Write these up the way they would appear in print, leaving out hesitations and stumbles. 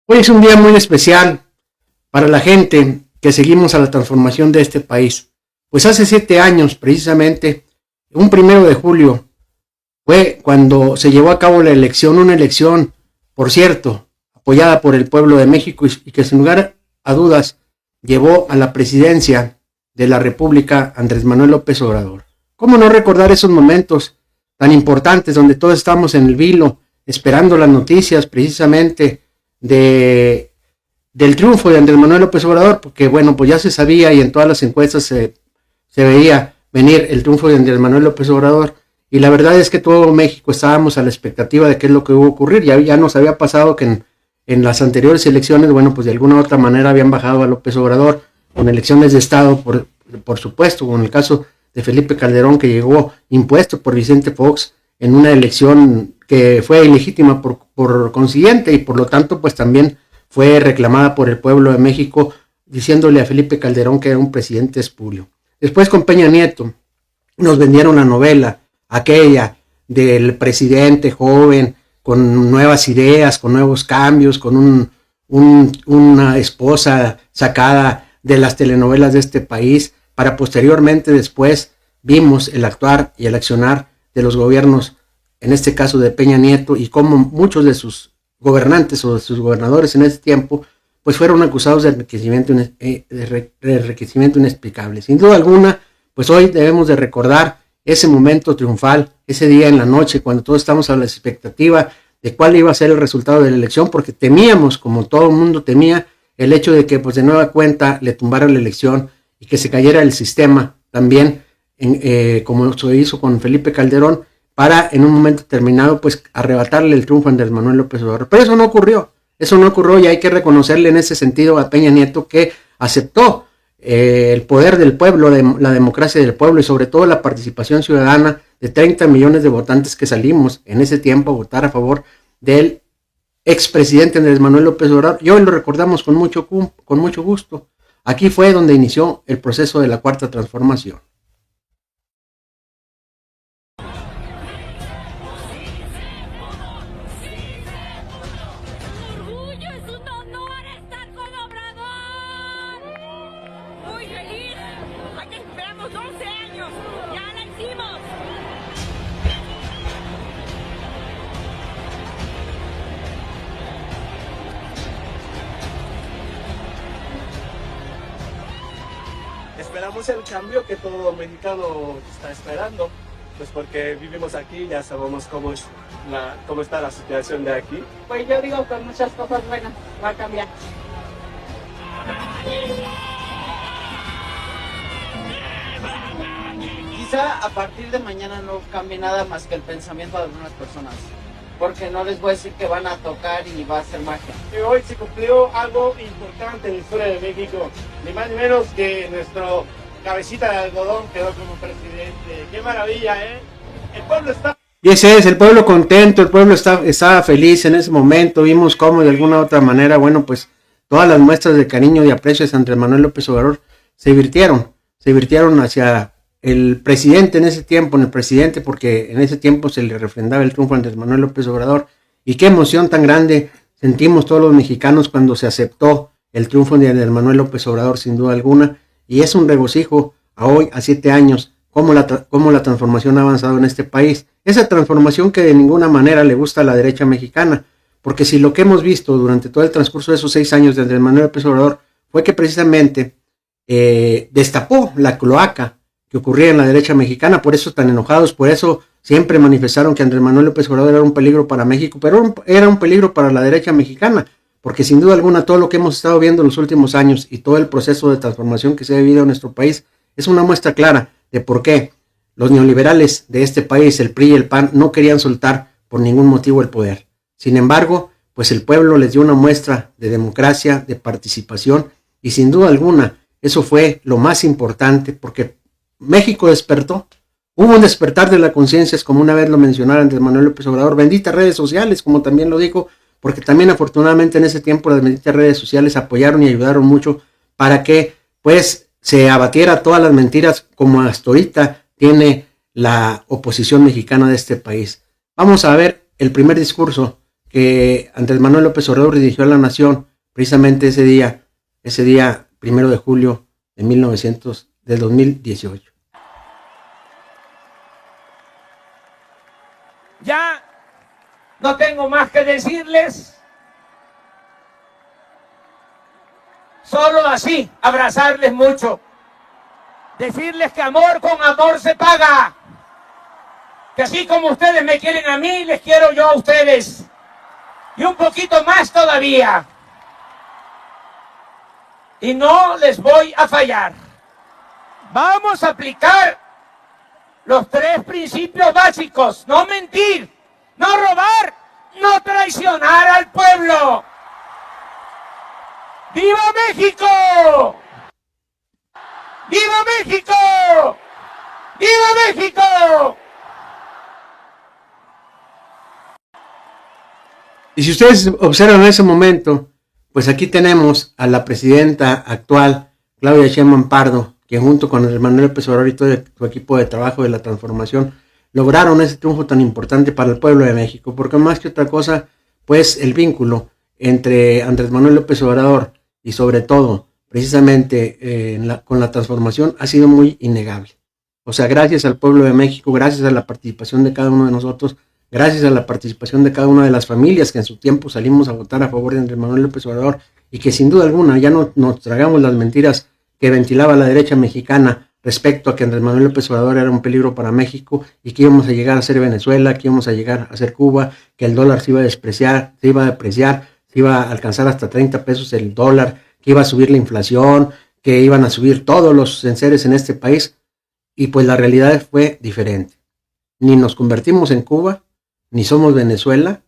Hoy es un día muy especial para la gente que seguimos a la transformación de este país. Pues hace 7 años, precisamente, un 1 de julio, fue cuando se llevó a cabo la elección, una elección, por cierto, apoyada por el pueblo de México y que sin lugar a dudas llevó a la presidencia de la República Andrés Manuel López Obrador. ¿Cómo no recordar esos momentos tan importantes donde todos estamos en el vilo, esperando las noticias precisamente del triunfo de Andrés Manuel López Obrador? Porque bueno, pues ya se sabía y en todas las encuestas se veía venir el triunfo de Andrés Manuel López Obrador, y la verdad es que todo México estábamos a la expectativa de qué es lo que iba a ocurrir. Ya nos había pasado que en las anteriores elecciones, bueno, pues de alguna u otra manera habían bajado a López Obrador, con elecciones de Estado, por supuesto, con el caso de Felipe Calderón, que llegó impuesto por Vicente Fox en una elección que fue ilegítima por consiguiente, y por lo tanto pues también fue reclamada por el pueblo de México, diciéndole a Felipe Calderón que era un presidente espurio. Después con Peña Nieto nos vendieron la novela aquella del presidente joven, con nuevas ideas, con nuevos cambios, con una esposa sacada de las telenovelas de este país, para posteriormente después vimos el actuar y el accionar de los gobiernos, en este caso de Peña Nieto, y cómo muchos de sus gobernantes o de sus gobernadores en ese tiempo pues fueron acusados de enriquecimiento inexplicable. Sin duda alguna, pues hoy debemos de recordar ese momento triunfal, ese día en la noche, cuando todos estamos a la expectativa de cuál iba a ser el resultado de la elección, porque temíamos, como todo el mundo temía, el hecho de que pues de nueva cuenta le tumbaran la elección y que se cayera el sistema también, como se hizo con Felipe Calderón, para en un momento determinado pues arrebatarle el triunfo a Andrés Manuel López Obrador. Pero eso no ocurrió y hay que reconocerle en ese sentido a Peña Nieto, que aceptó el poder del pueblo, la democracia del pueblo, y sobre todo la participación ciudadana de 30 millones de votantes que salimos en ese tiempo a votar a favor del expresidente Andrés Manuel López Obrador. Y hoy lo recordamos con mucho gusto. Aquí fue donde inició el proceso de la Cuarta Transformación. Esperamos el cambio que todo mexicano está esperando, pues porque vivimos aquí, ya sabemos cómo está la situación de aquí. Pues yo digo con muchas cosas buenas va a cambiar. Quizá a partir de mañana no cambie nada más que el pensamiento de algunas personas, porque no les voy a decir que van a tocar y va a ser magia. Y hoy se cumplió algo importante en la historia de México, ni más ni menos que nuestro cabecita de algodón quedó como presidente. ¡Qué maravilla, eh! El pueblo está... Y ese es el pueblo contento, el pueblo estaba feliz en ese momento. Vimos cómo de alguna u otra manera, bueno, pues todas las muestras de cariño y aprecio de Andrés Manuel López Obrador se virtieron hacia el presidente en ese tiempo, porque en ese tiempo se le refrendaba el triunfo a Andrés Manuel López Obrador. Y qué emoción tan grande sentimos todos los mexicanos cuando se aceptó el triunfo de Andrés Manuel López Obrador, sin duda alguna. Y es un regocijo a hoy, a 7 años, cómo la transformación ha avanzado en este país. Esa transformación que de ninguna manera le gusta a la derecha mexicana, porque si lo que hemos visto durante todo el transcurso de esos 6 años de Andrés Manuel López Obrador fue que precisamente destapó la cloaca que ocurría en la derecha mexicana. Por eso están enojados, por eso siempre manifestaron que Andrés Manuel López Obrador era un peligro para México, pero era un peligro para la derecha mexicana, porque sin duda alguna todo lo que hemos estado viendo en los últimos años y todo el proceso de transformación que se ha vivido en nuestro país es una muestra clara de por qué los neoliberales de este país, el PRI y el PAN, no querían soltar por ningún motivo el poder. Sin embargo, pues el pueblo les dio una muestra de democracia, de participación, y sin duda alguna eso fue lo más importante, porque México despertó. Hubo un despertar de la conciencia, como una vez lo mencionara Andrés Manuel López Obrador. Benditas redes sociales, como también lo dijo, porque también afortunadamente en ese tiempo las benditas redes sociales apoyaron y ayudaron mucho para que pues se abatiera todas las mentiras como hasta ahorita tiene la oposición mexicana de este país. Vamos a ver el primer discurso que Andrés Manuel López Obrador dirigió a la nación precisamente ese día 1 de julio de 2018. Ya no tengo más que decirles, solo así, abrazarles mucho, decirles que amor con amor se paga, que así como ustedes me quieren a mí, les quiero yo a ustedes, y un poquito más todavía, y no les voy a fallar. Vamos a aplicar los 3 principios básicos: no mentir, no robar, no traicionar al pueblo. ¡Viva México! ¡Viva México! ¡Viva México! Y si ustedes observan en ese momento, pues aquí tenemos a la presidenta actual, Claudia Sheinbaum Pardo, que junto con Andrés Manuel López Obrador y todo su equipo de trabajo de la transformación lograron ese triunfo tan importante para el pueblo de México, porque más que otra cosa, pues el vínculo entre Andrés Manuel López Obrador y sobre todo, precisamente con la transformación ha sido muy innegable. O sea, gracias al pueblo de México, gracias a la participación de cada uno de nosotros, gracias a la participación de cada una de las familias que en su tiempo salimos a votar a favor de Andrés Manuel López Obrador y que sin duda alguna ya no nos tragamos las mentiras que ventilaba la derecha mexicana respecto a que Andrés Manuel López Obrador era un peligro para México y que íbamos a llegar a ser Venezuela, que íbamos a llegar a ser Cuba, que el dólar se iba a depreciar, se iba a alcanzar hasta 30 pesos el dólar, que iba a subir la inflación, que iban a subir todos los enseres en este país, y pues la realidad fue diferente. Ni nos convertimos en Cuba, ni somos Venezuela.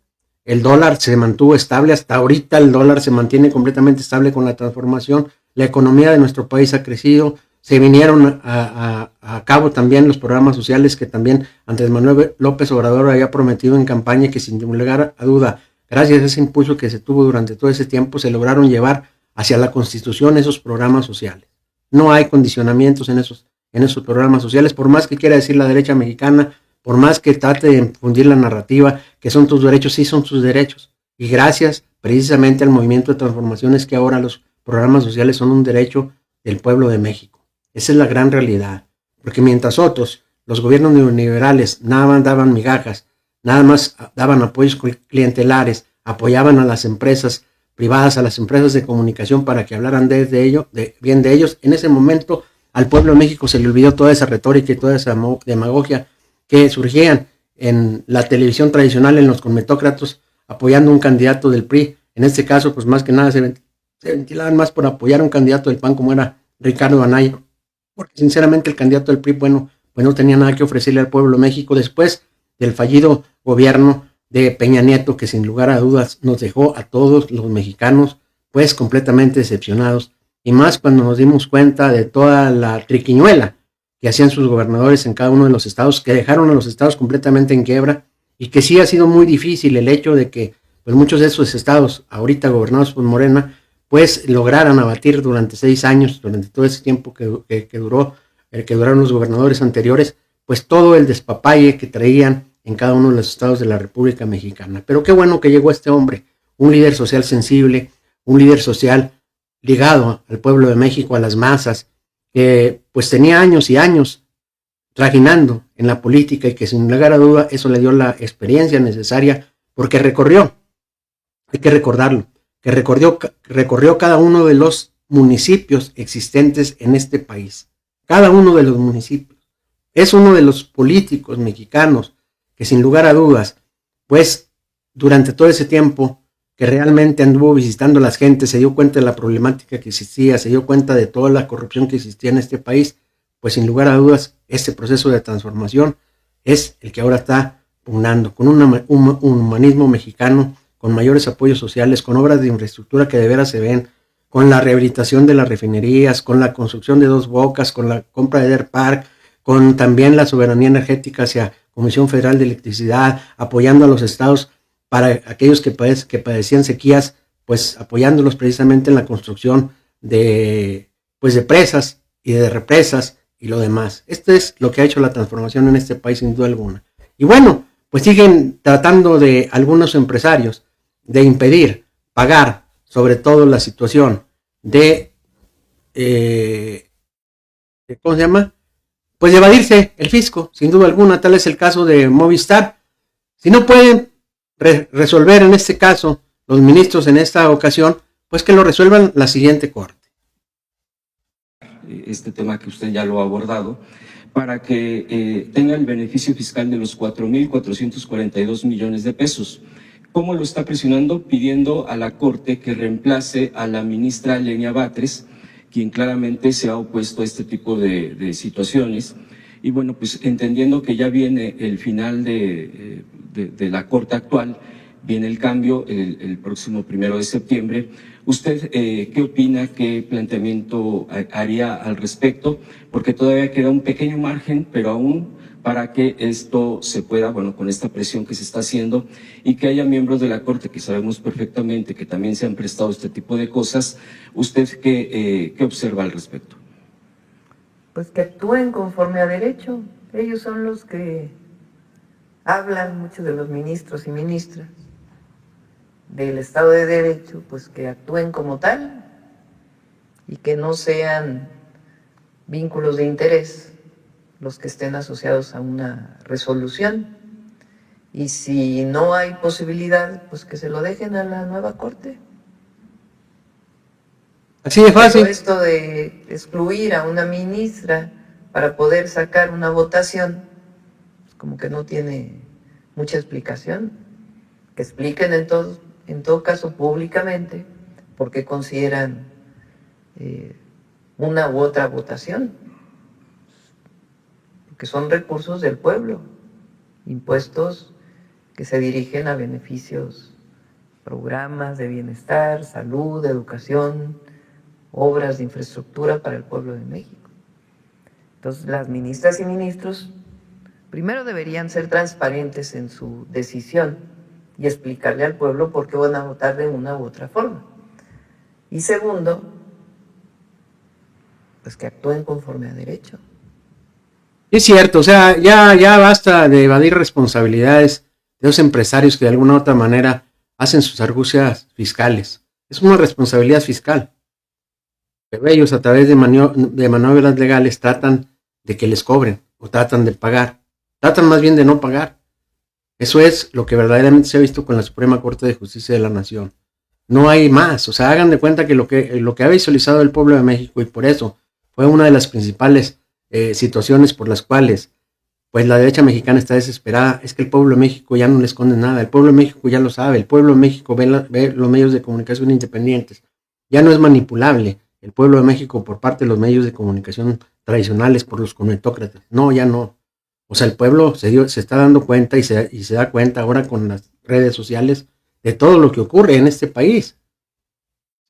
El dólar se mantuvo estable, hasta ahorita el dólar se mantiene completamente estable con la transformación. La economía de nuestro país ha crecido, se vinieron a cabo también los programas sociales que también Andrés Manuel López Obrador había prometido en campaña y que sin lugar a duda, gracias a ese impulso que se tuvo durante todo ese tiempo, se lograron llevar hacia la Constitución esos programas sociales. No hay condicionamientos en esos programas sociales, por más que quiera decir la derecha mexicana, por más que trate de infundir la narrativa que son tus derechos, sí son tus derechos. Y gracias precisamente al movimiento de transformación es que ahora los programas sociales son un derecho del pueblo de México. Esa es la gran realidad. Porque mientras otros, los gobiernos neoliberales, nada más daban migajas, nada más daban apoyos clientelares, apoyaban a las empresas privadas, a las empresas de comunicación para que hablaran bien de ellos, en ese momento al pueblo de México se le olvidó toda esa retórica y toda esa demagogia que surgían en la televisión tradicional, en los cometócratos, apoyando a un candidato del PRI. En este caso, pues más que nada se ventilaban más por apoyar a un candidato del PAN como era Ricardo Anaya, porque sinceramente el candidato del PRI, bueno, pues no tenía nada que ofrecerle al pueblo de México después del fallido gobierno de Peña Nieto, que sin lugar a dudas nos dejó a todos los mexicanos pues completamente decepcionados, y más cuando nos dimos cuenta de toda la triquiñuela que hacían sus gobernadores en cada uno de los estados, que dejaron a los estados completamente en quiebra, y que sí ha sido muy difícil el hecho de que pues muchos de esos estados, ahorita gobernados por Morena, pues lograran abatir durante 6 años, durante todo ese tiempo que duraron los gobernadores anteriores, pues todo el despapalle que traían en cada uno de los estados de la República Mexicana. Pero qué bueno que llegó este hombre, un líder social sensible, un líder social ligado al pueblo de México, a las masas, que pues tenía años y años trajinando en la política y que sin lugar a duda eso le dio la experiencia necesaria porque recorrió, hay que recordarlo, que recorrió cada uno de los municipios existentes en este país, cada uno de los municipios. Es uno de los políticos mexicanos que sin lugar a dudas, pues durante todo ese tiempo que realmente anduvo visitando a las gentes, se dio cuenta de la problemática que existía, se dio cuenta de toda la corrupción que existía en este país, pues sin lugar a dudas, este proceso de transformación es el que ahora está pugnando, con un humanismo mexicano, con mayores apoyos sociales, con obras de infraestructura que de veras se ven, con la rehabilitación de las refinerías, con la construcción de 2 bocas, con la compra de Deer Park, con también la soberanía energética hacia Comisión Federal de Electricidad, apoyando a los estados para aquellos que padecían sequías, pues apoyándolos precisamente en la construcción de presas y de represas y lo demás. Esto es lo que ha hecho la transformación en este país sin duda alguna. Y bueno, pues siguen tratando de algunos empresarios de impedir pagar, sobre todo la situación de, ¿cómo se llama? Pues de evadirse el fisco, sin duda alguna. Tal es el caso de Movistar. Si no pueden resolver en este caso los ministros en esta ocasión, pues que lo resuelvan la siguiente corte. Este tema que usted ya lo ha abordado, para que tenga el beneficio fiscal de los 4.442 millones de pesos. ¿Cómo lo está presionando? Pidiendo a la Corte que reemplace a la ministra Lenia Batres, quien claramente se ha opuesto a este tipo de situaciones. Y bueno, pues entendiendo que ya viene el final de la Corte actual, viene el cambio el próximo 1 de septiembre. ¿Usted qué opina, qué planteamiento haría al respecto? Porque todavía queda un pequeño margen, pero aún para que esto se pueda, bueno, con esta presión que se está haciendo, y que haya miembros de la Corte que sabemos perfectamente que también se han prestado este tipo de cosas. ¿Usted qué observa al respecto? Pues que actúen conforme a derecho. Ellos son los que hablan, muchos de los ministros y ministras del Estado de Derecho, pues que actúen como tal y que no sean vínculos de interés los que estén asociados a una resolución. Y si no hay posibilidad, pues que se lo dejen a la nueva Corte. Así de fácil. Pero esto de excluir a una ministra para poder sacar una votación, pues como que no tiene mucha explicación. Que expliquen en todo caso públicamente por qué consideran una u otra votación. Porque son recursos del pueblo, impuestos que se dirigen a beneficios, programas de bienestar, salud, educación, obras de infraestructura para el pueblo de México. Entonces, las ministras y ministros primero deberían ser transparentes en su decisión y explicarle al pueblo por qué van a votar de una u otra forma. Y segundo, pues que actúen conforme a derecho. Es cierto, o sea, ya basta de evadir responsabilidades de los empresarios que de alguna u otra manera hacen sus argucias fiscales. Es una responsabilidad fiscal. Pero ellos a través de maniobras legales tratan de que les cobren o tratan de pagar. Tratan más bien de no pagar. Eso es lo que verdaderamente se ha visto con la Suprema Corte de Justicia de la Nación. No hay más. O sea, hagan de cuenta que lo que ha visualizado el pueblo de México, y por eso fue una de las principales situaciones por las cuales pues la derecha mexicana está desesperada, es que el pueblo de México ya no le esconde nada. El pueblo de México ya lo sabe. El pueblo de México ve los medios de comunicación independientes. Ya no es manipulable el pueblo de México por parte de los medios de comunicación tradicionales, por los conectócratas. No, ya no. O sea, el pueblo se está dando cuenta y se da cuenta ahora con las redes sociales de todo lo que ocurre en este país.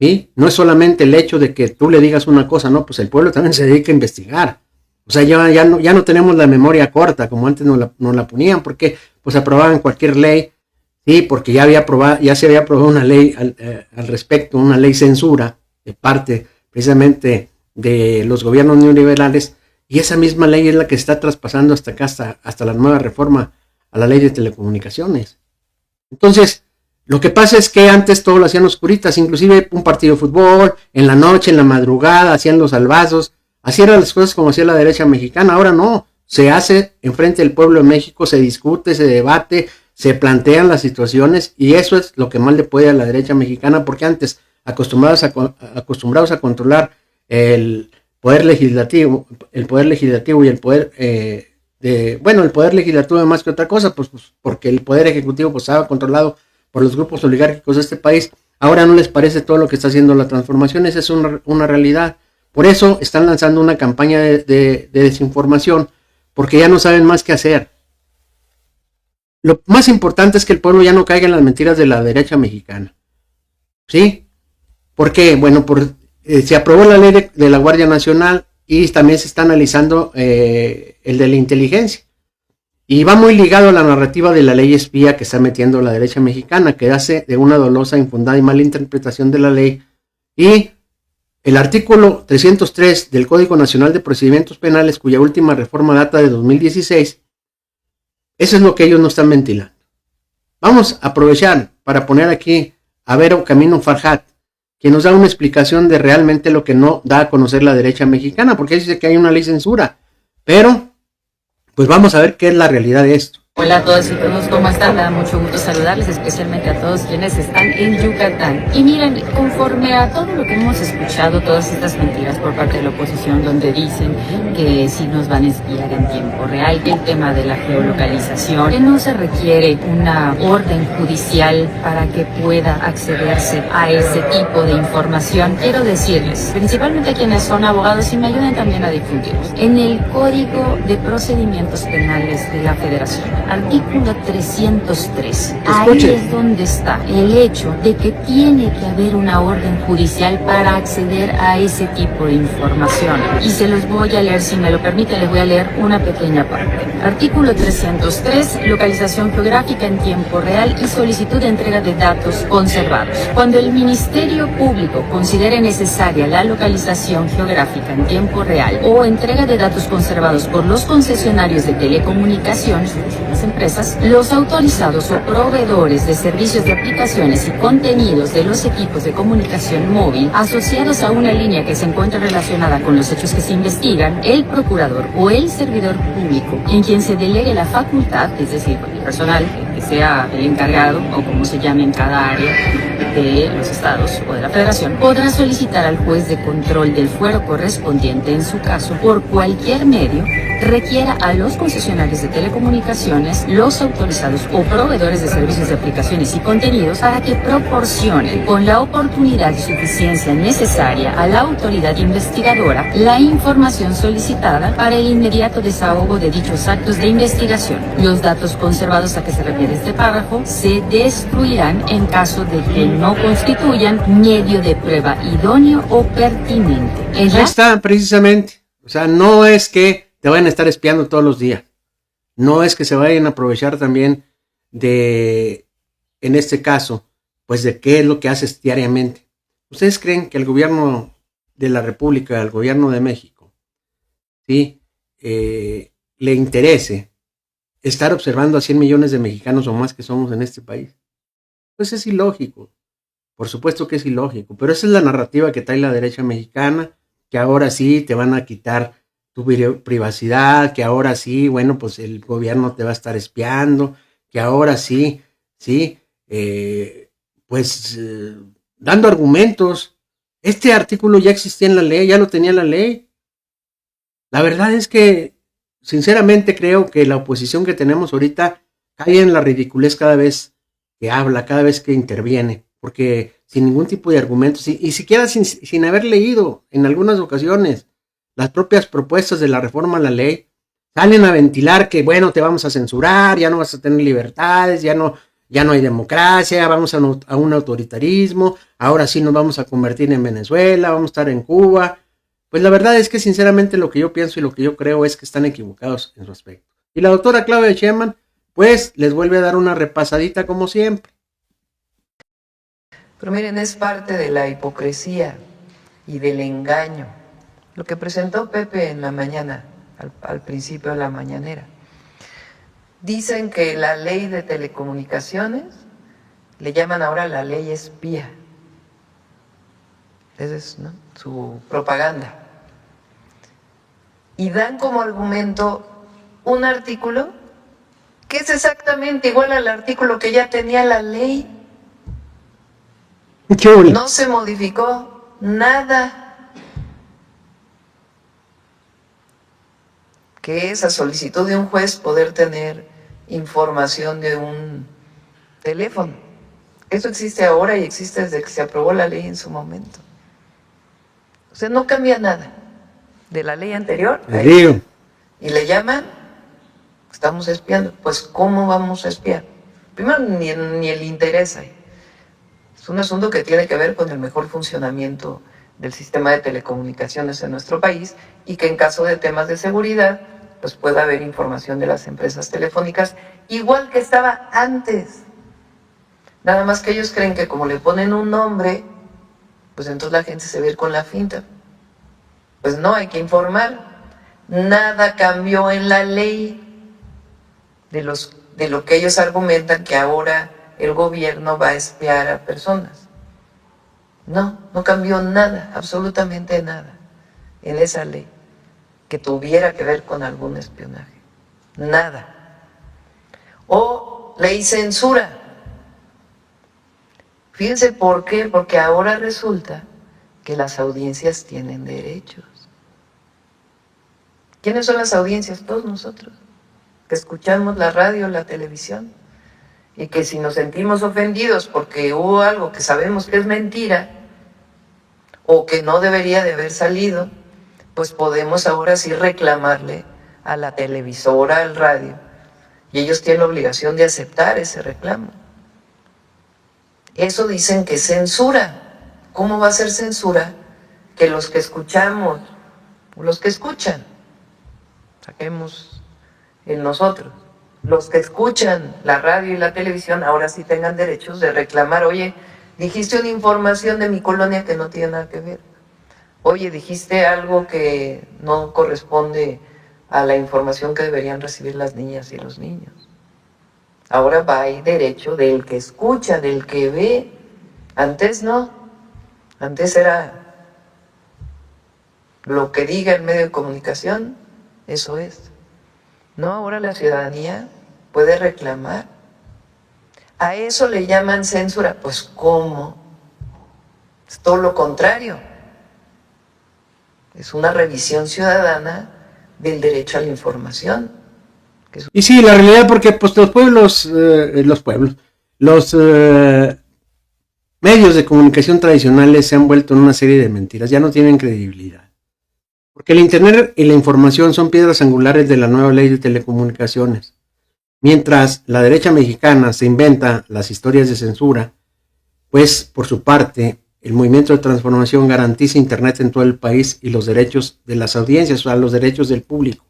¿Sí? No es solamente el hecho de que tú le digas una cosa, no, pues el pueblo también se dedica a investigar. O sea, ya no tenemos la memoria corta como antes nos la ponían, porque pues aprobaban cualquier ley, sí, porque ya se había aprobado una ley al respecto, una ley censura de parte precisamente de los gobiernos neoliberales, y esa misma ley es la que está traspasando hasta acá, hasta la nueva reforma a la ley de telecomunicaciones. Entonces, lo que pasa es que antes todo lo hacían oscuritas, inclusive un partido de fútbol, en la noche, en la madrugada, hacían los albazos, hacían las cosas como hacía la derecha mexicana. Ahora no, se hace enfrente del pueblo de México, se discute, se debate, se plantean las situaciones, y eso es lo que más le puede a la derecha mexicana, porque antes, acostumbrados a controlar el poder legislativo y el poder el poder legislativo más que otra cosa, pues porque el poder ejecutivo pues estaba controlado por los grupos oligárquicos de este país. Ahora no les parece todo lo que está haciendo la transformación. Esa es una realidad. Por eso están lanzando una campaña de desinformación, porque ya no saben más qué hacer. Lo más importante es que el pueblo ya no caiga en las mentiras de la derecha mexicana. ¿Sí? ¿Por qué? Bueno, se aprobó la ley de la Guardia Nacional, y también se está analizando el de la inteligencia. Y va muy ligado a la narrativa de la ley espía que está metiendo la derecha mexicana, que hace de una dolosa, infundada y mala interpretación de la ley. Y el artículo 303 del Código Nacional de Procedimientos Penales, cuya última reforma data de 2016, eso es lo que ellos no están ventilando. Vamos a aprovechar para poner aquí a Vero Camino Farhat, que nos da una explicación de realmente lo que no da a conocer la derecha mexicana, porque dice que hay una ley censura, pero pues vamos a ver qué es la realidad de esto. Hola a todas y todos, ¿cómo están? Me da mucho gusto saludarles, especialmente a todos quienes están en Yucatán. Y miren, conforme a todo lo que hemos escuchado, todas estas mentiras por parte de la oposición, donde dicen que sí nos van a espiar en tiempo real, que el tema de la geolocalización, que no se requiere una orden judicial para que pueda accederse a ese tipo de información, quiero decirles, principalmente quienes son abogados, y me ayuden también a difundirlos, en el Código de Procedimientos Penales de la Federación, artículo 303. Ahí es donde está el hecho de que tiene que haber una orden judicial para acceder a ese tipo de información. Y se los voy a leer, si me lo permite, les voy a leer una pequeña parte. Artículo 303, localización geográfica en tiempo real y solicitud de entrega de datos conservados. Cuando el Ministerio Público considere necesaria la localización geográfica en tiempo real o entrega de datos conservados por los concesionarios de telecomunicaciones, las empresas, los autorizados o proveedores de servicios de aplicaciones y contenidos de los equipos de comunicación móvil asociados a una línea que se encuentra relacionada con los hechos que se investigan, el procurador o el servidor público en quien se delegue la facultad, es decir, el personal que sea el encargado o como se llame en cada área de los estados o de la federación, podrá solicitar al juez de control del fuero correspondiente en su caso por cualquier medio requiera a los concesionarios de telecomunicaciones, los autorizados o proveedores de servicios de aplicaciones y contenidos para que proporcionen con la oportunidad y suficiencia necesaria a la autoridad investigadora la información solicitada para el inmediato desahogo de dichos actos de investigación. Los datos conservados a que se refiere este párrafo se destruirán en caso de que no constituyan medio de prueba idóneo o pertinente. Ahí está, precisamente. O sea, no es que te vayan a estar espiando todos los días. No es que se vayan a aprovechar también de, en este caso, pues de qué es lo que haces diariamente. ¿Ustedes creen que el gobierno de la República, el gobierno de México, ¿sí? Le interese estar observando a 100 millones de mexicanos o más que somos en este país? Pues es ilógico. Por supuesto que es ilógico, pero esa es la narrativa que trae la derecha mexicana, que ahora sí te van a quitar tu privacidad, que ahora sí, bueno, pues el gobierno te va a estar espiando, que ahora sí, dando argumentos. Este artículo ya existía en la ley, ya lo tenía la ley. La verdad es que, sinceramente, creo que la oposición que tenemos ahorita cae en la ridiculez cada vez que habla, cada vez que interviene, porque sin ningún tipo de argumentos, y siquiera sin haber leído en algunas ocasiones las propias propuestas de la reforma a la ley, salen a ventilar que, bueno, te vamos a censurar, ya no vas a tener libertades, ya no hay democracia, vamos a un autoritarismo, ahora sí nos vamos a convertir en Venezuela, vamos a estar en Cuba. Pues la verdad es que sinceramente lo que yo pienso y lo que yo creo es que están equivocados en su aspecto. Y la doctora Claudia Sheinbaum, pues les vuelve a dar una repasadita como siempre. Pero miren, es parte de la hipocresía y del engaño. Lo que presentó Pepe en la mañana, al principio de la mañanera. Dicen que la ley de telecomunicaciones le llaman ahora la ley espía. Esa es, ¿no?, su propaganda. Y dan como argumento un artículo que es exactamente igual al artículo que ya tenía la ley. No se modificó nada. Que es a solicitud de un juez poder tener información de un teléfono. Eso existe ahora y existe desde que se aprobó la ley en su momento. O sea, no cambia nada de la ley anterior. Y le llaman, estamos espiando. Pues, ¿cómo vamos a espiar? Primero, ni el interés hay. Es un asunto que tiene que ver con el mejor funcionamiento del sistema de telecomunicaciones en nuestro país y que en caso de temas de seguridad pues pueda haber información de las empresas telefónicas, igual que estaba antes. Nada más que ellos creen que como le ponen un nombre, pues entonces la gente se va a ir con la finta. Pues no, hay que informar. Nada cambió en la ley de lo que ellos argumentan que ahora el gobierno va a espiar a personas. No, no cambió nada, absolutamente nada, en esa ley que tuviera que ver con algún espionaje. Nada. O ley censura. Fíjense por qué, porque ahora resulta que las audiencias tienen derechos. ¿Quiénes son las audiencias? Todos nosotros, que escuchamos la radio, la televisión, y que si nos sentimos ofendidos porque hubo algo que sabemos que es mentira, o que no debería de haber salido, pues podemos ahora sí reclamarle a la televisora, al radio, y ellos tienen la obligación de aceptar ese reclamo. Eso dicen que es censura. ¿Cómo va a ser censura? Que los que escuchamos, los que escuchan, saquemos en nosotros, los que escuchan la radio y la televisión ahora sí tengan derechos de reclamar, oye, dijiste una información de mi colonia que no tiene nada que ver. Oye, dijiste algo que no corresponde a la información que deberían recibir las niñas y los niños. Ahora va a ir derecho del que escucha, del que ve. Antes no. Antes era lo que diga el medio de comunicación, eso es. No, ahora la ciudadanía puede reclamar. A eso le llaman censura. Pues ¿cómo? Es todo lo contrario. Es una revisión ciudadana del derecho a la información. Y sí, la realidad, porque pues los medios de comunicación tradicionales se han vuelto en una serie de mentiras, ya no tienen credibilidad. Porque el Internet y la información son piedras angulares de la nueva ley de telecomunicaciones. Mientras la derecha mexicana se inventa las historias de censura, pues por su parte, el movimiento de transformación garantiza Internet en todo el país y los derechos de las audiencias, o sea, los derechos del público.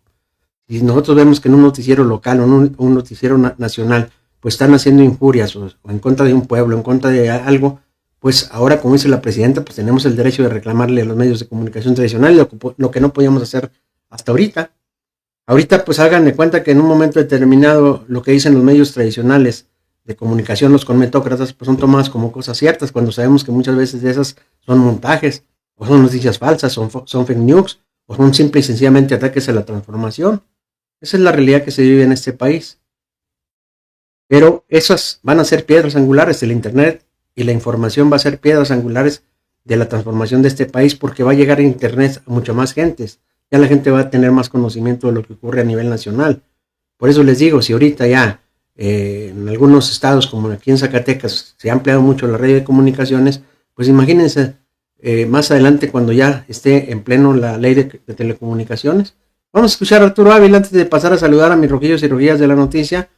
Y nosotros vemos que en un noticiero local o en un noticiero nacional, pues están haciendo injurias o en contra de un pueblo, en contra de algo, pues ahora, como dice la presidenta, pues tenemos el derecho de reclamarle a los medios de comunicación tradicionales lo que no podíamos hacer hasta ahorita. Ahorita, pues hagan de cuenta que en un momento determinado lo que dicen los medios tradicionales de comunicación, los comentócratas, pues son tomadas como cosas ciertas, cuando sabemos que muchas veces de esas son montajes, o son noticias falsas, son fake news, o son simple y sencillamente ataques a la transformación. Esa es la realidad que se vive en este país. Pero esas van a ser piedras angulares del Internet y la información va a ser piedras angulares de la transformación de este país, porque va a llegar a Internet a mucha más gente. Ya la gente va a tener más conocimiento de lo que ocurre a nivel nacional. Por eso les digo, si ahorita ya en algunos estados, como aquí en Zacatecas, se ha ampliado mucho la red de comunicaciones, pues imagínense más adelante cuando ya esté en pleno la ley de telecomunicaciones. Vamos a escuchar a Arturo Ávila antes de pasar a saludar a mis rojillos y rojillas de la noticia.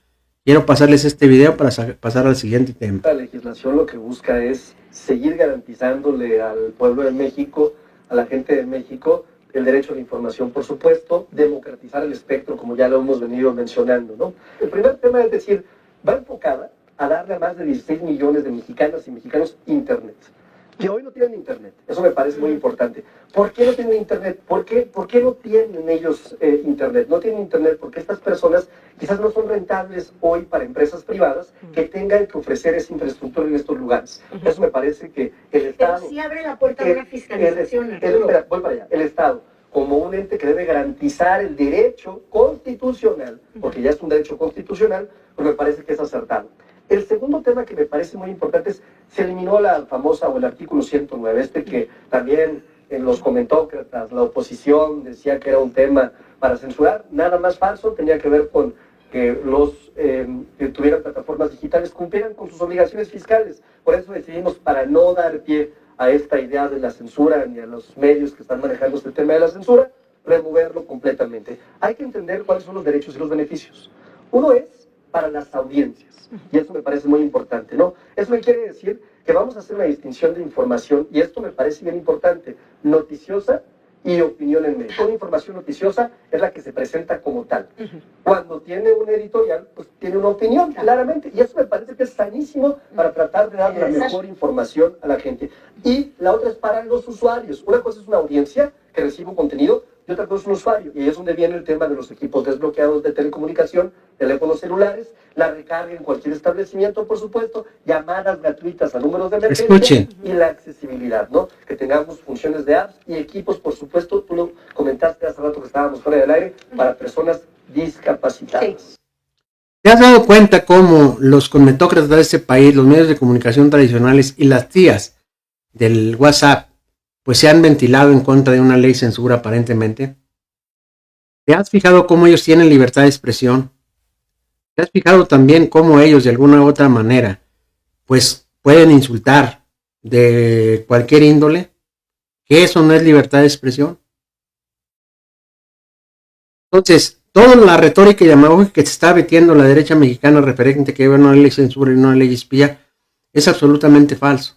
Quiero pasarles este video para pasar al siguiente tema. La legislación lo que busca es seguir garantizándole al pueblo de México, a la gente de México, el derecho a la información, por supuesto, democratizar el espectro, como ya lo hemos venido mencionando, ¿no? El primer tema es decir, va enfocada a darle a más de 16 millones de mexicanas y mexicanos Internet, que hoy no tienen Internet. Eso me parece muy importante. ¿Por qué no tienen Internet? ¿Por qué no tienen ellos Internet? No tienen Internet porque estas personas quizás no son rentables hoy para empresas privadas que tengan que ofrecer esa infraestructura en estos lugares. Eso me parece que el Estado... Pero sí abre la puerta a una fiscalización. Voy para allá. El Estado, como un ente que debe garantizar el derecho constitucional, porque ya es un derecho constitucional, pues me parece que es acertado. El segundo tema que me parece muy importante es, se eliminó la famosa, o el artículo 109, que también en los comentócratas, la oposición decía que era un tema para censurar, nada más falso, tenía que ver con que los que tuvieran plataformas digitales cumplieran con sus obligaciones fiscales. Por eso decidimos, para no dar pie a esta idea de la censura ni a los medios que están manejando este tema de la censura, removerlo completamente. Hay que entender cuáles son los derechos y los beneficios. Uno es para las audiencias, y eso me parece muy importante, ¿no? Eso me quiere decir que vamos a hacer una distinción de información, y esto me parece bien importante, noticiosa y opinión en medio. Una información noticiosa es la que se presenta como tal. Cuando tiene un editorial, pues tiene una opinión, claramente, y eso me parece que es sanísimo para tratar de dar la mejor información a la gente. Y la otra es para los usuarios. Una cosa es una audiencia que recibe un contenido, y otra cosa es un usuario. Y ahí es donde viene el tema de los equipos desbloqueados de telecomunicación, teléfonos celulares, la recarga en cualquier establecimiento, por supuesto, llamadas gratuitas a números de emergencia. Escuchen. Y la accesibilidad, ¿no? Que tengamos funciones de apps y equipos, por supuesto, tú lo comentaste hace rato que estábamos fuera del aire, para personas discapacitadas. Sí. ¿Te has dado cuenta cómo los conmetócratas de este país, los medios de comunicación tradicionales y las tías del WhatsApp, pues se han ventilado en contra de una ley censura aparentemente? ¿Te has fijado cómo ellos tienen libertad de expresión? ¿Te has fijado también cómo ellos de alguna u otra manera pues pueden insultar de cualquier índole? ¿Que eso no es libertad de expresión? Entonces, toda la retórica y demagógica que se está metiendo la derecha mexicana referente que no hay ley censura y no hay ley espía es absolutamente falso.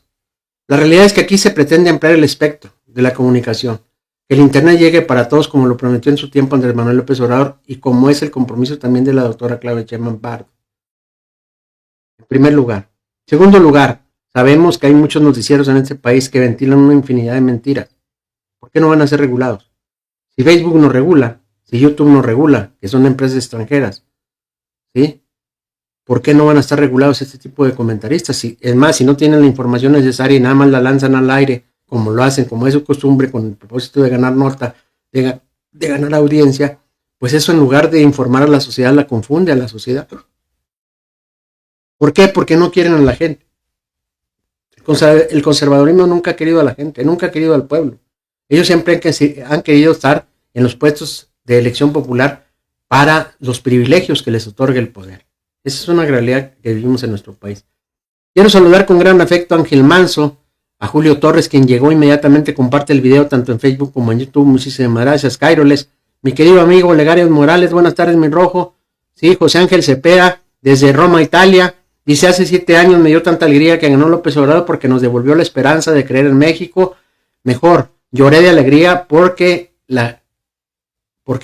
La realidad es que aquí se pretende ampliar el espectro de la comunicación, que el internet llegue para todos como lo prometió en su tiempo Andrés Manuel López Obrador y como es el compromiso también de la doctora Claudia Sheinbaum Pardo. En primer lugar. Segundo lugar, sabemos que hay muchos noticieros en este país que ventilan una infinidad de mentiras. ¿Por qué no van a ser regulados? Si Facebook no regula, si YouTube no regula, que son empresas extranjeras, ¿sí? ¿Por qué no van a estar regulados este tipo de comentaristas? Si, es más, si no tienen la información necesaria y nada más la lanzan al aire, como lo hacen, como es su costumbre, con el propósito de ganar nota, de ganar audiencia, pues eso en lugar de informar a la sociedad, la confunde a la sociedad. ¿Por qué? Porque no quieren a la gente. El conservadurismo nunca ha querido a la gente, nunca ha querido al pueblo. Ellos siempre han querido estar en los puestos de elección popular para los privilegios que les otorga el poder. Esa es una realidad que vivimos en nuestro país. Quiero saludar con gran afecto a Ángel Manso, a Julio Torres, quien llegó inmediatamente, comparte el video tanto en Facebook como en YouTube. Muchísimas gracias, Cairoles. Mi querido amigo Legarios Morales, buenas tardes, mi rojo. Sí, José Ángel Cepeda, desde Roma, Italia. Dice, hace 7 años me dio tanta alegría que ganó López Obrador porque nos devolvió la esperanza de creer en México. Mejor, lloré de alegría porque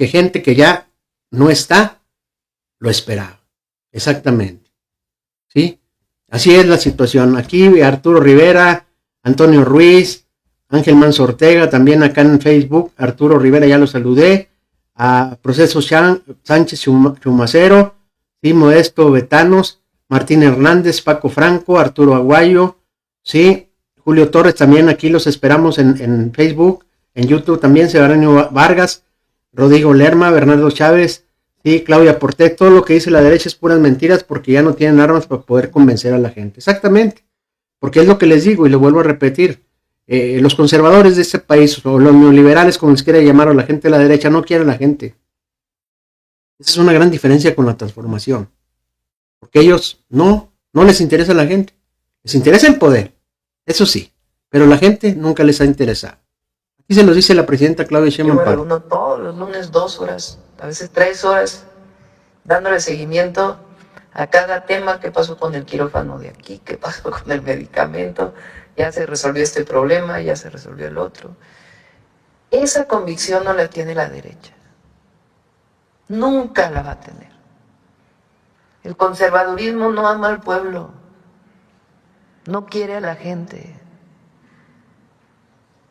gente que ya no está, lo esperaba. Exactamente. ¿Sí? Así es la situación. Aquí Arturo Rivera, Antonio Ruiz, Ángel Manso Ortega, también acá en Facebook, Arturo Rivera ya lo saludé, a Proceso Sánchez Chumacero, ¿sí? Modesto Betanos, Martín Hernández, Paco Franco, Arturo Aguayo, ¿sí? Julio Torres, también aquí los esperamos en Facebook, en YouTube también, Sebastián Vargas, Rodrigo Lerma, Bernardo Chávez, sí, Claudia Portet, todo lo que dice la derecha es puras mentiras porque ya no tienen armas para poder convencer a la gente. Exactamente, porque es lo que les digo y lo vuelvo a repetir. Los conservadores de este país, o los neoliberales, como les quiera llamar, o la gente de la derecha, no quieren a la gente. Esa es una gran diferencia con la transformación. Porque ellos no les interesa a la gente. Les interesa el poder, eso sí, pero la gente nunca les ha interesado. Aquí se los dice la presidenta Claudia Sheinbaum Pardo. Uno todos los lunes 2 horas, a veces 3 horas, dándole seguimiento a cada tema, qué pasó con el quirófano de aquí, qué pasó con el medicamento, ya se resolvió este problema, ya se resolvió el otro. Esa convicción no la tiene la derecha. Nunca la va a tener. El conservadurismo no ama al pueblo, no quiere a la gente.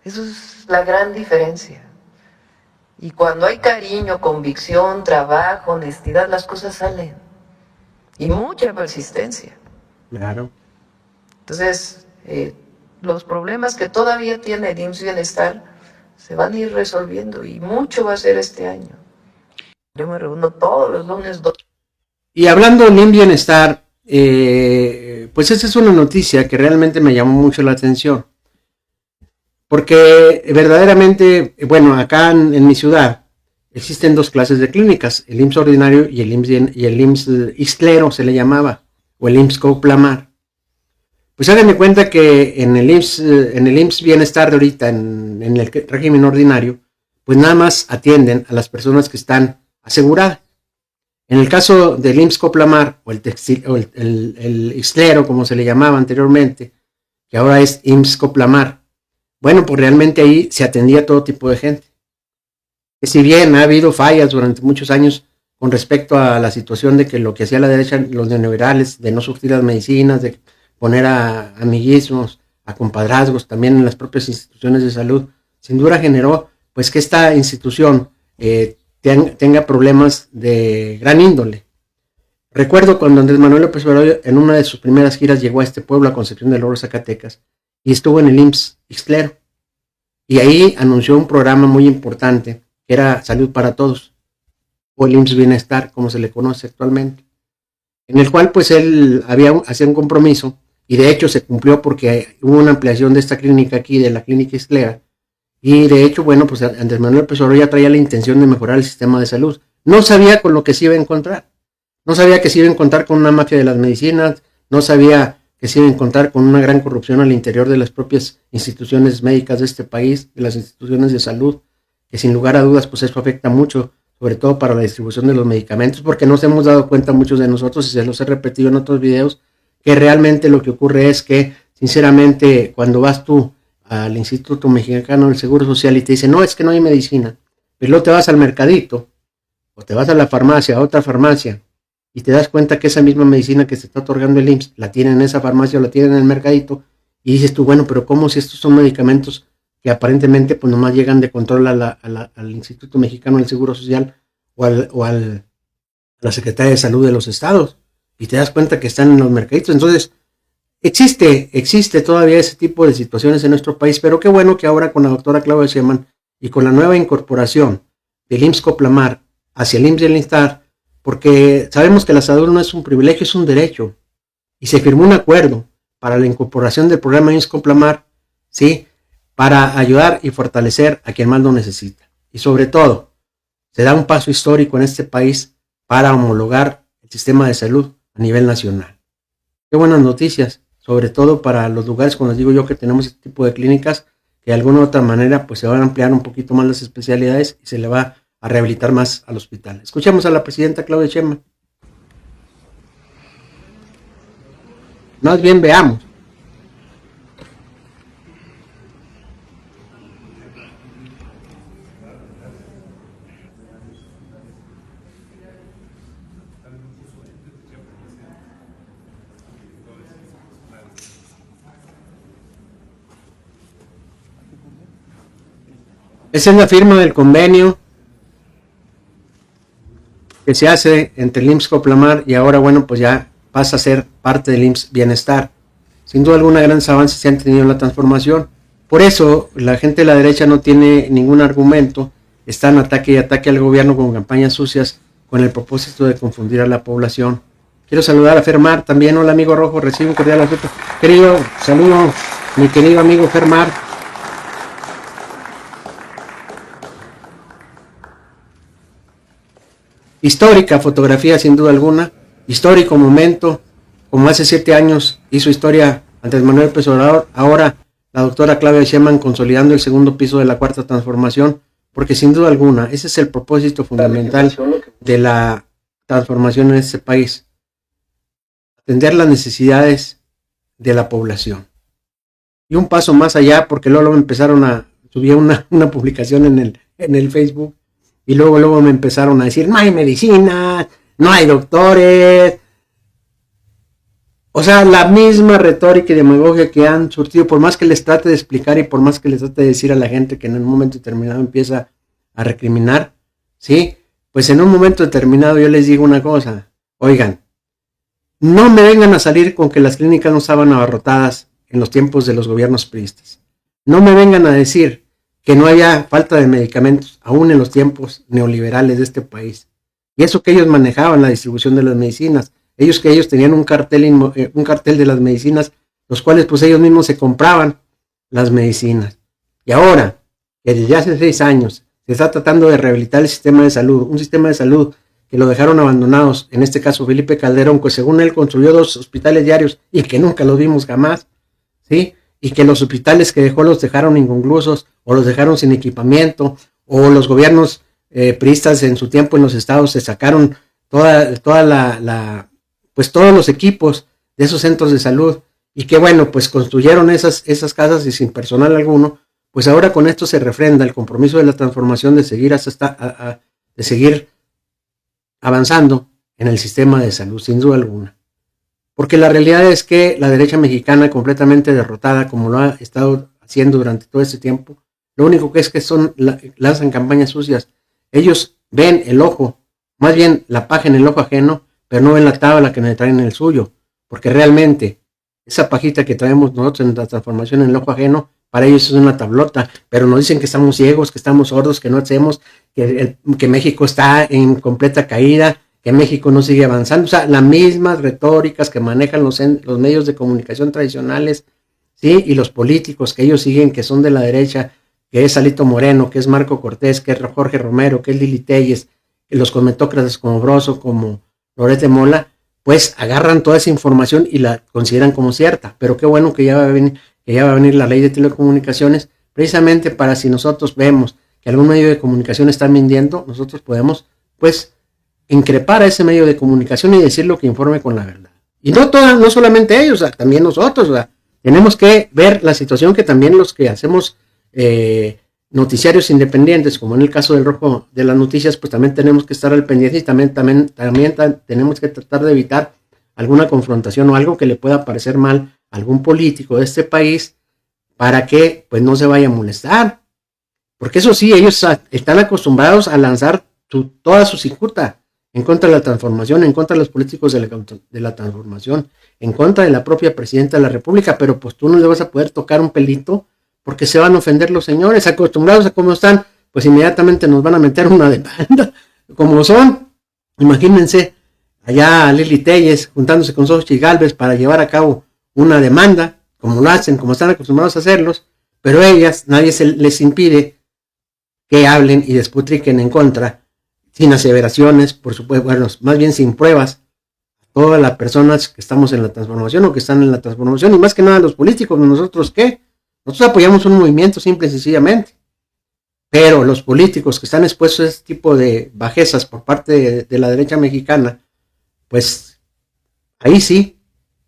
Eso es la gran diferencia. Y cuando hay cariño, convicción, trabajo, honestidad, las cosas salen. Y mucha persistencia. Claro. Entonces, los problemas que todavía tiene el IMSS Bienestar se van a ir resolviendo y mucho va a ser este año. Yo me reúno todos los lunes. Y hablando del IMSS Bienestar, pues esa es una noticia que realmente me llamó mucho la atención. Porque verdaderamente, bueno, acá en mi ciudad existen 2 clases de clínicas, el IMSS ordinario y el IMSS Ixtlero se le llamaba, o el IMSS Coplamar. Pues háganme cuenta que en el IMSS Bienestar de ahorita, en el régimen ordinario, pues nada más atienden a las personas que están aseguradas. En el caso del IMSS Coplamar, o el Ixtlero, como se le llamaba anteriormente, que ahora es IMSS Coplamar, bueno, pues realmente ahí se atendía a todo tipo de gente. Que si bien ha habido fallas durante muchos años con respecto a la situación de que lo que hacía la derecha, los neoliberales, de no surtir las medicinas, de poner a amiguismos, a compadrazgos, también en las propias instituciones de salud, sin duda generó pues que esta institución tenga problemas de gran índole. Recuerdo cuando Andrés Manuel López Obrador en una de sus primeras giras llegó a este pueblo, a Concepción del Oro, Zacatecas, y estuvo en el IMSS Ixtlero. Y ahí anunció un programa muy importante, que era Salud para Todos, o el IMSS Bienestar, como se le conoce actualmente, en el cual pues él hacía un compromiso, y de hecho se cumplió porque hubo una ampliación de esta clínica aquí, de la clínica Ixtlera, y de hecho, bueno, pues Andrés Manuel López Obrador ya traía la intención de mejorar el sistema de salud. No sabía con lo que se iba a encontrar. No sabía que se iba a encontrar con una mafia de las medicinas, no sabía que se iba a encontrar con una gran corrupción al interior de las propias instituciones médicas de este país, de las instituciones de salud, que sin lugar a dudas, pues eso afecta mucho, sobre todo para la distribución de los medicamentos, porque nos hemos dado cuenta muchos de nosotros, y se los he repetido en otros videos, que realmente lo que ocurre es que, sinceramente, cuando vas tú al Instituto Mexicano del Seguro Social y te dicen, no, es que no hay medicina, pero luego te vas al mercadito, o te vas a la farmacia, a otra farmacia, y te das cuenta que esa misma medicina que se está otorgando el IMSS la tienen en esa farmacia o la tienen en el mercadito, y dices tú, bueno, pero ¿cómo si estos son medicamentos que aparentemente pues nomás llegan de control al Instituto Mexicano del Seguro Social o a la Secretaría de Salud de los estados? Y te das cuenta que están en los mercaditos. Entonces, existe todavía ese tipo de situaciones en nuestro país, pero qué bueno que ahora con la doctora Claudia Sheinbaum y con la nueva incorporación del IMSS Coplamar hacia el IMSS Bienestar, porque sabemos que la salud no es un privilegio, es un derecho, y se firmó un acuerdo para la incorporación del programa IMSS Coplamar, ¿sí?, para ayudar y fortalecer a quien más lo necesita. Y sobre todo, se da un paso histórico en este país para homologar el sistema de salud a nivel nacional. Qué buenas noticias, sobre todo para los lugares, como les digo yo, que tenemos este tipo de clínicas, que de alguna u otra manera pues se van a ampliar un poquito más las especialidades y se le va a rehabilitar más al hospital. Escuchemos a la presidenta Claudia Sheinbaum. Más bien veamos. Esa es la firma del convenio que se hace entre el IMSS Coplamar y ahora, bueno, pues ya pasa a ser parte del IMSS Bienestar. Sin duda alguna, grandes avances se han tenido en la transformación. Por eso, la gente de la derecha no tiene ningún argumento, está en ataque y ataque al gobierno con campañas sucias con el propósito de confundir a la población. Quiero saludar a Fermar también. Hola, amigo Rojo, recibe un cordial afecto. Querido, saludo, mi querido amigo Fermar. Histórica fotografía, sin duda alguna, histórico momento, como hace 7 años hizo historia Andrés Manuel López Obrador, ahora la doctora Claudia Sheinbaum consolidando el segundo piso de la cuarta transformación, porque sin duda alguna, ese es el propósito fundamental de la transformación en este país, atender las necesidades de la población. Y un paso más allá, porque luego empezaron a subir una publicación en el Facebook, y luego me empezaron a decir, no hay medicina, no hay doctores. O sea, la misma retórica y demagogia que han surtido, por más que les trate de explicar y por más que les trate de decir a la gente que en un momento determinado empieza a recriminar, ¿sí? Pues en un momento determinado yo les digo una cosa, oigan, no me vengan a salir con que las clínicas no estaban abarrotadas en los tiempos de los gobiernos priistas. No me vengan a decir que no haya falta de medicamentos, aún en los tiempos neoliberales de este país. Y eso que ellos manejaban la distribución de las medicinas, ellos tenían un cartel de las medicinas, los cuales pues ellos mismos se compraban las medicinas. Y ahora, que desde hace 6 años se está tratando de rehabilitar el sistema de salud, un sistema de salud que lo dejaron abandonados, en este caso Felipe Calderón, que según él construyó 2 hospitales diarios y que nunca los vimos jamás, ¿sí? Y que los hospitales que dejó los dejaron inconclusos, o los dejaron sin equipamiento, o los gobiernos priistas en su tiempo en los estados se sacaron todos los equipos de esos centros de salud, y que bueno, pues construyeron esas casas y sin personal alguno. Pues ahora con esto se refrenda el compromiso de la transformación de seguir de seguir avanzando en el sistema de salud, sin duda alguna. Porque la realidad es que la derecha mexicana, completamente derrotada, como lo ha estado haciendo durante todo este tiempo, lo único que es que lanzan campañas sucias. Ellos ven el ojo, más bien la paja en el ojo ajeno, pero no ven la tabla que nos traen en el suyo, porque realmente esa pajita que traemos nosotros en la transformación en el ojo ajeno, para ellos es una tablota, pero nos dicen que estamos ciegos, que estamos sordos, que no hacemos, que México está en completa caída, que México no sigue avanzando. O sea, las mismas retóricas que manejan los medios de comunicación tradicionales, ¿sí? Y los políticos que ellos siguen, que son de la derecha, que es Alito Moreno, que es Marco Cortés, que es Jorge Romero, que es Lili Telles, que los comentócratas como Broso, como Loret de Mola, pues agarran toda esa información y la consideran como cierta. Pero qué bueno que ya va a venir la ley de telecomunicaciones, precisamente para si nosotros vemos que algún medio de comunicación está mintiendo, nosotros podemos, pues, increpar a ese medio de comunicación y decirlo que informe con la verdad. Y no solamente ellos, o sea, también nosotros, o sea, tenemos que ver la situación que también los que hacemos noticiarios independientes, como en el caso del Rojo de las Noticias, pues también tenemos que estar al pendiente y también tenemos que tratar de evitar alguna confrontación o algo que le pueda parecer mal a algún político de este país para que pues no se vaya a molestar. Porque eso sí, ellos están acostumbrados a lanzar toda su cicuta en contra de la transformación, en contra de los políticos de la transformación, en contra de la propia presidenta de la República, pero pues tú no le vas a poder tocar un pelito porque se van a ofender los señores, acostumbrados a cómo están, pues inmediatamente nos van a meter una demanda, como son. Imagínense allá a Lili Telles juntándose con Xochitl Gálvez para llevar a cabo una demanda, como lo hacen, como están acostumbrados a hacerlos, pero ellas, nadie les impide que hablen y despotriquen en contra, sin aseveraciones, por supuesto, bueno, más bien sin pruebas, todas las personas que estamos en la transformación o que están en la transformación, y más que nada los políticos. ¿Nosotros qué? Nosotros apoyamos un movimiento simple y sencillamente, pero los políticos que están expuestos a este tipo de bajezas por parte de la derecha mexicana, pues ahí sí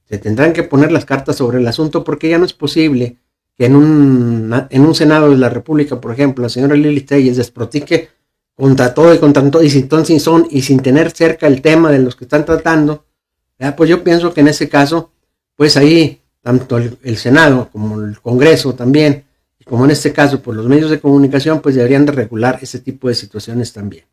se tendrán que poner las cartas sobre el asunto, porque ya no es posible que en un Senado de la República, por ejemplo, la señora Lili Telles desprotique contra todo y sin tener cerca el tema de los que están tratando. Pues yo pienso que en ese caso, pues ahí tanto el Senado como el Congreso también, y como en este caso, pues los medios de comunicación, pues deberían de regular ese tipo de situaciones también,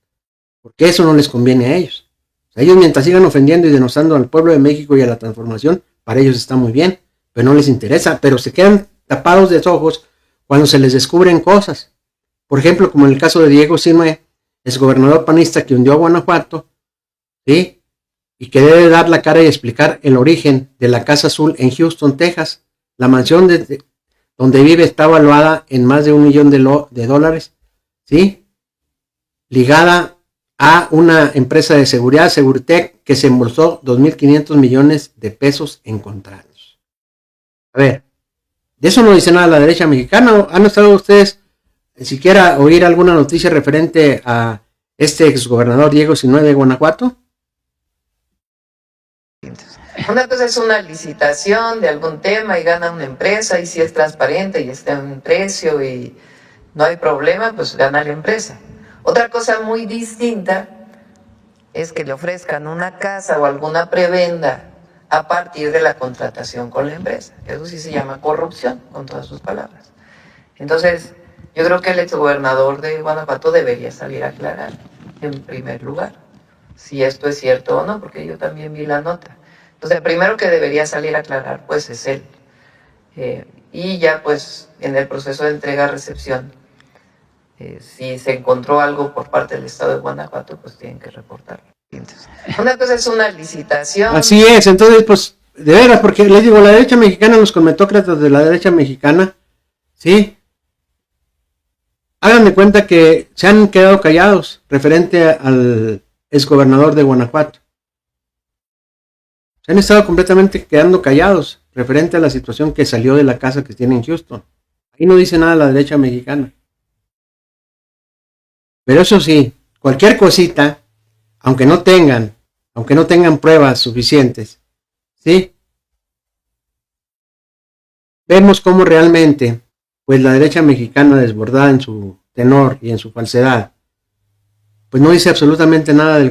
porque eso no les conviene a ellos. O sea, ellos mientras sigan ofendiendo y denostando al pueblo de México y a la transformación, para ellos está muy bien, pero no les interesa, pero se quedan tapados de ojos cuando se les descubren cosas. Por ejemplo, como en el caso de Diego Sinue, exgobernador panista que hundió a Guanajuato, ¿sí? Y que debe dar la cara y explicar el origen de la Casa Azul en Houston, Texas. La mansión donde vive está valuada en más de $1 millón de dólares, ¿sí? Ligada a una empresa de seguridad, Seguritech, que se embolsó 2.500 millones de pesos en contratos. A ver, de eso no dice nada la derecha mexicana. ¿Han estado ustedes siquiera oír alguna noticia referente a este exgobernador Diego Sinue de Guanajuato? Una cosa es una licitación de algún tema y gana una empresa, y si es transparente y está en un precio y no hay problema, pues gana la empresa. Otra cosa muy distinta es que le ofrezcan una casa o alguna prebenda a partir de la contratación con la empresa. Eso sí se llama corrupción, con todas sus palabras. Entonces, yo creo que el exgobernador de Guanajuato debería salir a aclarar, en primer lugar, si esto es cierto o no, porque yo también vi la nota. Entonces, el primero que debería salir a aclarar, pues, es él. Y ya, pues, en el proceso de entrega-recepción, si se encontró algo por parte del Estado de Guanajuato, pues tienen que reportarlo. Una cosa es una licitación. Así es, entonces, pues, de veras, porque les digo, la derecha mexicana, los comentócratas de la derecha mexicana, ¿sí? Hagan de cuenta que se han quedado callados referente al exgobernador de Guanajuato. Se han estado completamente quedando callados referente a la situación que salió de la casa que tiene en Houston. Ahí no dice nada la derecha mexicana. Pero eso sí, cualquier cosita, aunque no tengan pruebas suficientes, ¿sí? Vemos cómo realmente, pues la derecha mexicana, desbordada en su tenor y en su falsedad, pues no dice absolutamente nada del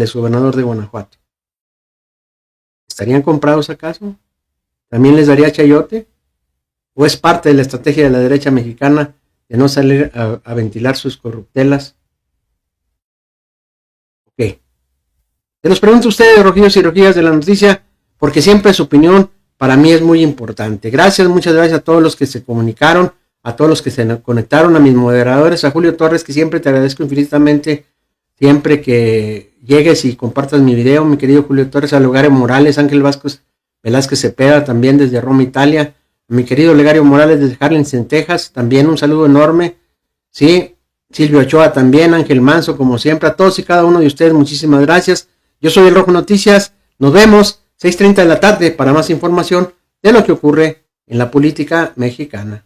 exgobernador de Guanajuato. ¿Estarían comprados acaso? ¿También les daría chayote? ¿O es parte de la estrategia de la derecha mexicana de no salir a ventilar sus corruptelas. Ok. Se los pregunto a ustedes, rojillos y rojillas de la noticia, porque siempre su opinión para mí es muy importante. Gracias, muchas gracias a todos los que se comunicaron, a todos los que se conectaron, a mis moderadores, a Julio Torres, que siempre te agradezco infinitamente, siempre que llegues y compartas mi video, mi querido Julio Torres, a Legario Morales, Ángel Velázquez Cepeda, también desde Roma, Italia, a mi querido Legario Morales desde Harlingen, Texas, también un saludo enorme, sí, Silvio Ochoa también, Ángel Manso, como siempre, a todos y cada uno de ustedes, muchísimas gracias. Yo soy El Rojo Noticias, nos vemos 6:30 de la tarde para más información de lo que ocurre en la política mexicana.